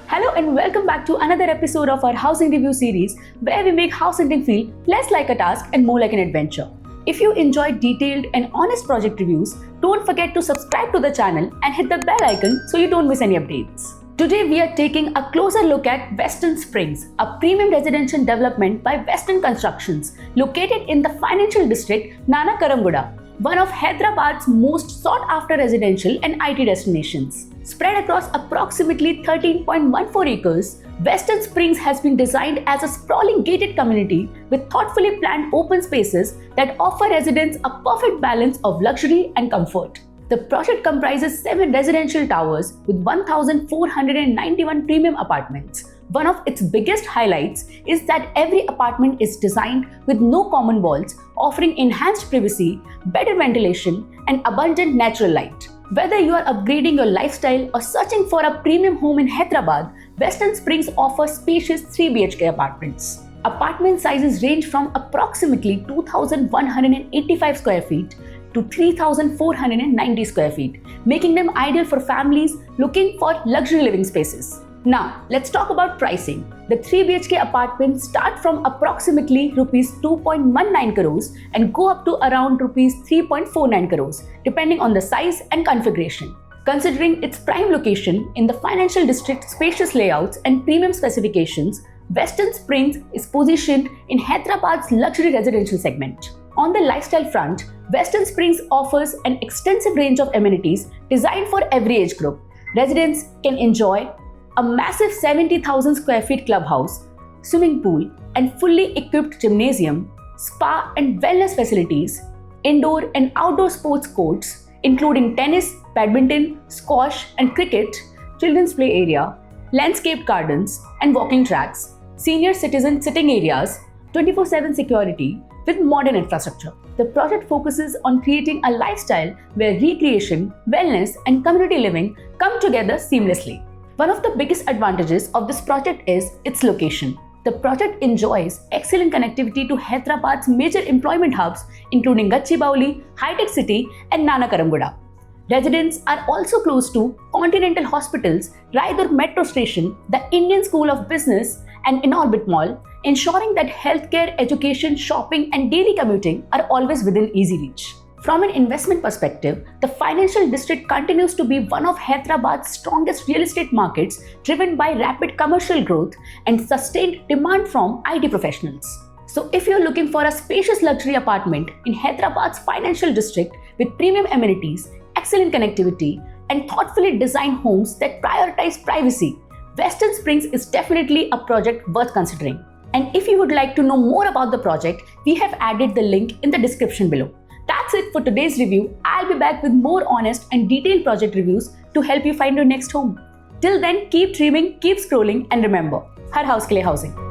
Hello and welcome back to another episode of our housing review series where we make house hunting feel less like a task and more like an adventure. If you enjoy detailed and honest project reviews, don't forget to subscribe to the channel and hit the bell icon so you don't miss any updates. Today we are taking a closer look at Western Springs, a premium residential development by Western Constructions located in the financial district Nana Karamguda, one of Hyderabad's most sought-after residential and IT destinations. Spread across approximately 13.14 acres, Western Springs has been designed as a sprawling gated community with thoughtfully planned open spaces that offer residents a perfect balance of luxury and comfort. The project comprises 7 residential towers with 1,491 premium apartments. One of its biggest highlights is that every apartment is designed with no common walls, offering enhanced privacy, better ventilation, and abundant natural light. Whether you are upgrading your lifestyle or searching for a premium home in Hyderabad, Western Springs offers spacious 3 BHK apartments. Apartment sizes range from approximately 2,185 square feet to 3,490 square feet, making them ideal for families looking for luxury living spaces. Now, let's talk about pricing. The 3 BHK apartments start from approximately Rs 2.19 crores and go up to around Rs 3.49 crores, depending on the size and configuration. Considering its prime location in the financial district, spacious layouts, and premium specifications, Western Springs is positioned in Hyderabad's luxury residential segment. On the lifestyle front, Western Springs offers an extensive range of amenities designed for every age group. Residents can enjoy a massive 70,000 square feet clubhouse, swimming pool, and fully equipped gymnasium, spa and wellness facilities, indoor and outdoor sports courts, including tennis, badminton, squash, and cricket, children's play area, landscaped gardens, and walking tracks, senior citizen sitting areas, 24/7 security, with modern infrastructure. The project focuses on creating a lifestyle where recreation, wellness, and community living come together seamlessly. One of the biggest advantages of this project is its location. The project enjoys excellent connectivity to Hyderabad's major employment hubs, including Gachibowli, High-Tech City, and Nana Karamguda. Residents are also close to Continental Hospitals, Raidur Metro Station, the Indian School of Business, and In-Orbit Mall, ensuring that healthcare, education, shopping, and daily commuting are always within easy reach. From an investment perspective, the financial district continues to be one of Hyderabad's strongest real estate markets, driven by rapid commercial growth and sustained demand from IT professionals. So if you're looking for a spacious luxury apartment in Hyderabad's financial district with premium amenities, excellent connectivity, and thoughtfully designed homes that prioritize privacy, Western Springs is definitely a project worth considering. And if you would like to know more about the project, we have added the link in the description below. That's it for today's review. I'll be back with more honest and detailed project reviews to help you find your next home. Till then, keep dreaming, keep scrolling, and remember, her house के लिए housing.